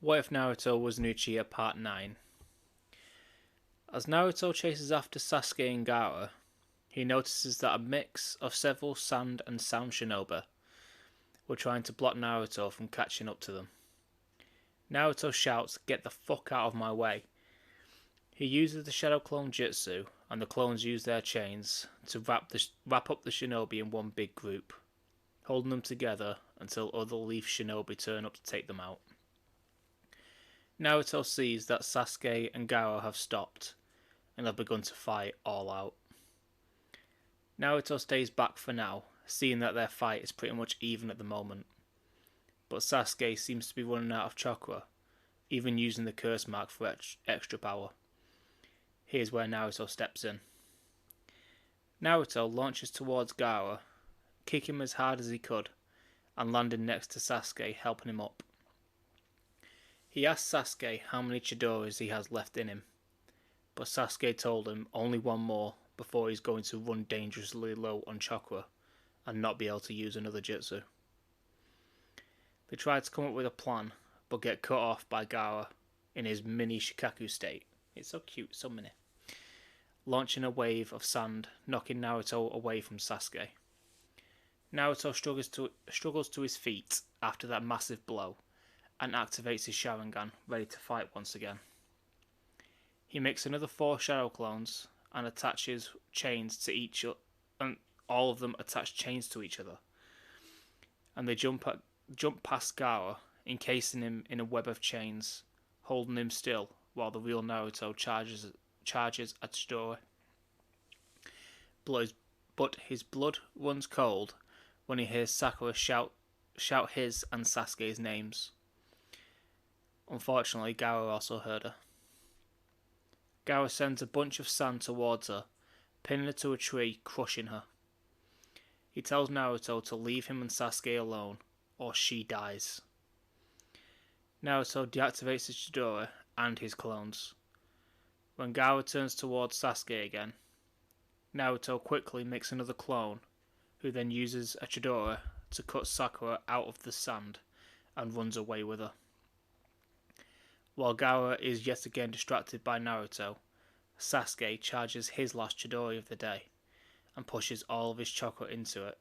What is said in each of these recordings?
What if Naruto was an Uchiha Part 9? As Naruto chases after Sasuke and Gaara, he notices that a mix of several sand and sound shinobi were trying to block Naruto from catching up to them. Naruto shouts, "Get the fuck out of my way!" He uses the Shadow Clone Jutsu, and the clones use their chains to wrap up the shinobi in one big group, holding them together until other Leaf shinobi turn up to take them out. Naruto sees that Sasuke and Gaara have stopped, and have begun to fight all out. Naruto stays back for now, seeing that their fight is pretty much even at the moment. But Sasuke seems to be running out of chakra, even using the curse mark for extra power. Here's where Naruto steps in. Naruto launches towards Gaara, kicking him as hard as he could, and landing next to Sasuke, helping him up. He asks Sasuke how many Chidoras he has left in him, but Sasuke told him only one more before he's going to run dangerously low on chakra and not be able to use another jutsu. They try to come up with a plan, but get cut off by Gaara in his mini Shikaku state. It's so cute, so mini. Launching a wave of sand, knocking Naruto away from Sasuke. Naruto struggles to his feet after that massive blow, and activates his Sharingan, ready to fight once again. He makes another 4 Shadow Clones and attaches chains to each other, and all of them attach chains to each other. And they jump past Gaara, encasing him in a web of chains, holding him still while the real Naruto charges at Chidori. But his blood runs cold when he hears Sakura shout his and Sasuke's names. Unfortunately, Gaara also heard her. Gaara sends a bunch of sand towards her, pinning her to a tree, crushing her. He tells Naruto to leave him and Sasuke alone, or she dies. Naruto deactivates his Chidori and his clones. When Gaara turns towards Sasuke again, Naruto quickly makes another clone, who then uses a Chidori to cut Sakura out of the sand and runs away with her. While Gaara is yet again distracted by Naruto, Sasuke charges his last Chidori of the day and pushes all of his chakra into it,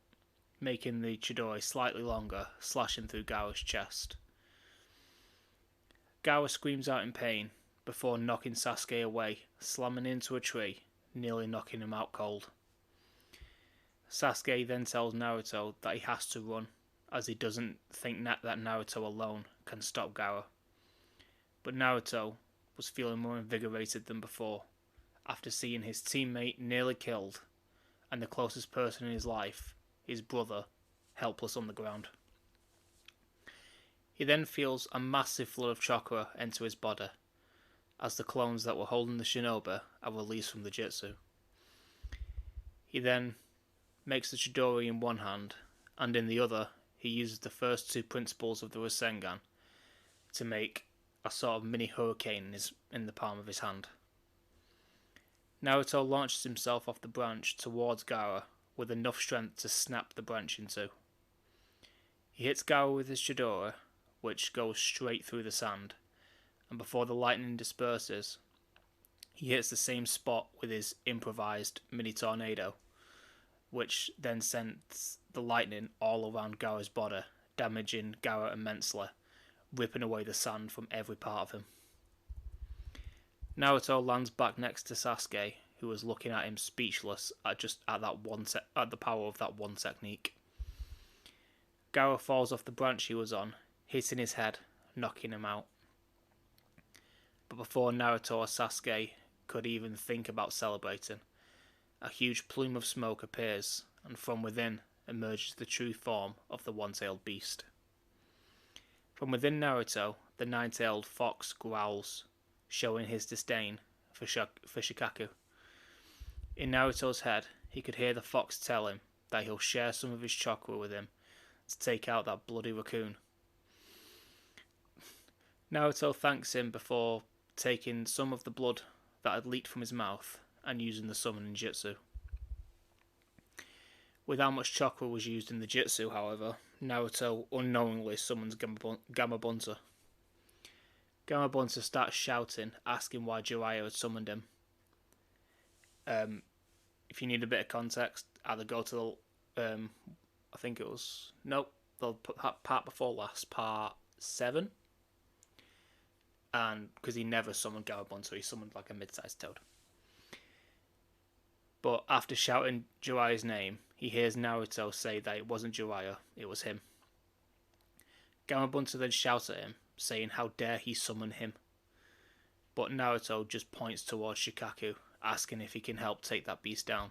making the Chidori slightly longer, slashing through Gaara's chest. Gaara screams out in pain before knocking Sasuke away, slamming into a tree, nearly knocking him out cold. Sasuke then tells Naruto that he has to run, as he doesn't think that Naruto alone can stop Gaara. But Naruto was feeling more invigorated than before, after seeing his teammate nearly killed, and the closest person in his life, his brother, helpless on the ground. He then feels a massive flood of chakra enter his body, as the clones that were holding the shinobi are released from the jutsu. He then makes the Chidori in one hand, and in the other he uses the first 2 principles of the Rasengan to make a sort of mini hurricane in the palm of his hand. Naruto launches himself off the branch towards Gaara with enough strength to snap the branch in 2. He hits Gaara with his Chidori, which goes straight through the sand, and before the lightning disperses, he hits the same spot with his improvised mini tornado, which then sends the lightning all around Gaara's body, damaging Gaara immensely, ripping away the sand from every part of him. Naruto lands back next to Sasuke, who was looking at him speechless at the power of that one technique. Gaara falls off the branch he was on, hitting his head, knocking him out. But before Naruto or Sasuke could even think about celebrating, a huge plume of smoke appears, and from within emerges the true form of the one-tailed beast. From within Naruto, the 9-tailed fox growls, showing his disdain for Shikaku. In Naruto's head, he could hear the fox tell him that he'll share some of his chakra with him to take out that bloody raccoon. Naruto thanks him before taking some of the blood that had leaked from his mouth and using the summoning jutsu. With how much chakra was used in the jutsu, however, Naruto unknowingly summons Gamabunta. Gamabunta starts shouting, asking why Jiraiya had summoned him. If you need a bit of context, either go to the, I think it was, nope, they'll put part before last, part 7. And because he never summoned Gamabunta, he summoned like a mid-sized toad. But after shouting Jiraiya's name, he hears Naruto say that it wasn't Jiraiya, it was him. Gamabunta then shouts at him, saying how dare he summon him. But Naruto just points towards Shikaku, asking if he can help take that beast down.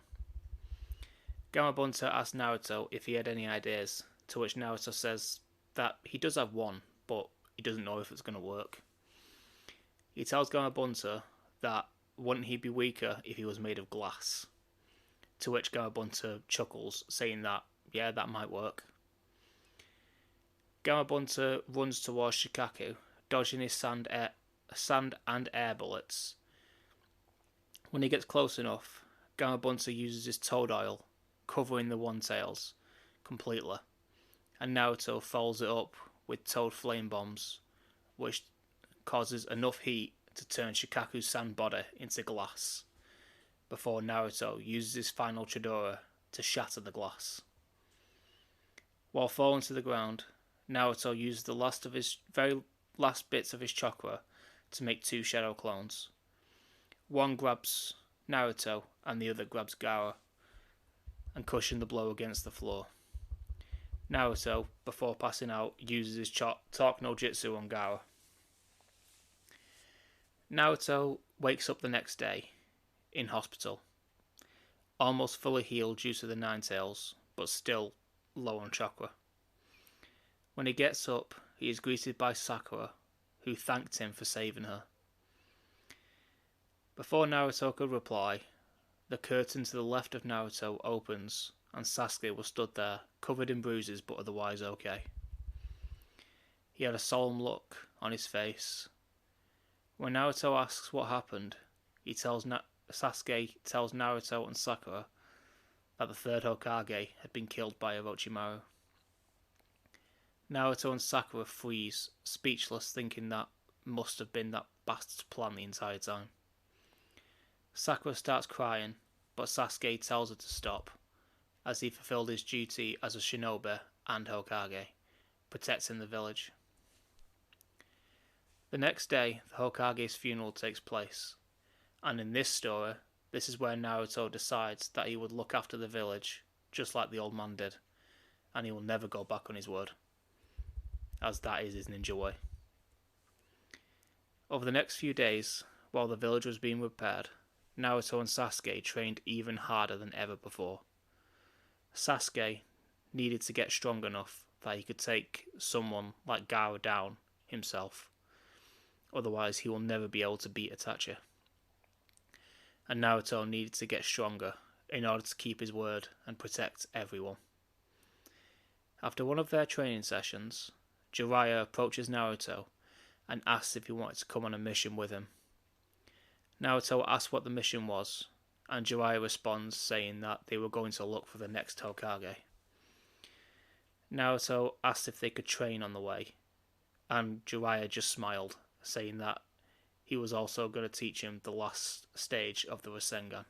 Gamabunta asks Naruto if he had any ideas, to which Naruto says that he does have one, but he doesn't know if it's going to work. He tells Gamabunta that wouldn't he be weaker if he was made of glass, to which Gamabunta chuckles, saying that, yeah, that might work. Gamabunta runs towards Shikaku, dodging his sand and air bullets. When he gets close enough, Gamabunta uses his toad oil, covering the one-tails completely, and Naruto follows it up with toad flame bombs, which causes enough heat to turn Shikaku's sand body into glass, before Naruto uses his final Chidori to shatter the glass. While falling to the ground, Naruto uses the very last bits of his chakra to make 2 shadow clones. One grabs Naruto and the other grabs Gaara and cushion the blow against the floor. Naruto, before passing out, uses his Talk no Jutsu on Gaara. Naruto wakes up the next day in hospital, almost fully healed due to the Nine Tails, but still low on chakra. When he gets up, he is greeted by Sakura, who thanked him for saving her. Before Naruto could reply, the curtain to the left of Naruto opens and Sasuke was stood there, covered in bruises but otherwise okay. He had a solemn look on his face. When Naruto asks what happened, Sasuke tells Naruto and Sakura that the third Hokage had been killed by Orochimaru. Naruto and Sakura freeze, speechless, thinking that must have been that bastard's plan the entire time. Sakura starts crying, but Sasuke tells her to stop, as he fulfilled his duty as a shinobi and Hokage, protecting the village. The next day, the Hokage's funeral takes place, and in this story, this is where Naruto decides that he would look after the village, just like the old man did, and he will never go back on his word, as that is his ninja way. Over the next few days, while the village was being repaired, Naruto and Sasuke trained even harder than ever before. Sasuke needed to get strong enough that he could take someone like Gaara down himself, otherwise he will never be able to beat Itachi. And Naruto needed to get stronger in order to keep his word and protect everyone. After one of their training sessions, Jiraiya approaches Naruto and asks if he wanted to come on a mission with him. Naruto asks what the mission was, and Jiraiya responds saying that they were going to look for the next Hokage. Naruto asked if they could train on the way, and Jiraiya just smiled, saying that he was also going to teach him the last stage of the Rasengan.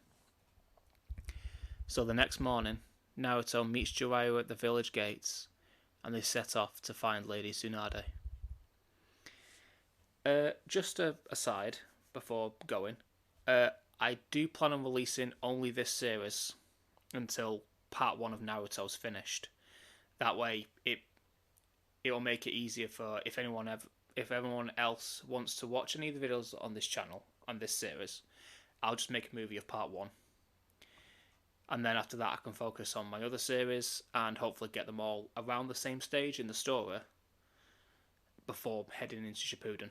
So the next morning, Naruto meets Jiraiya at the village gates, and they set off to find Lady Tsunade. Just a aside before going, I do plan on releasing only this series until part 1 of Naruto's finished. That way, it'll make it easier for if everyone else wants to watch any of the videos on this channel, on this series, I'll just make a movie of part 1. And then after that I can focus on my other series and hopefully get them all around the same stage in the story before heading into Shippuden.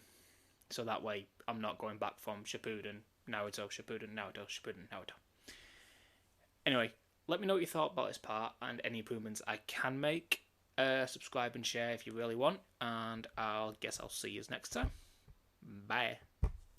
So that way I'm not going back from Shippuden, Naruto, Shippuden, Naruto, Shippuden, Naruto. Anyway, let me know what you thought about this part and any improvements I can make. Subscribe and share if you really want, and I'll see you next time. Bye.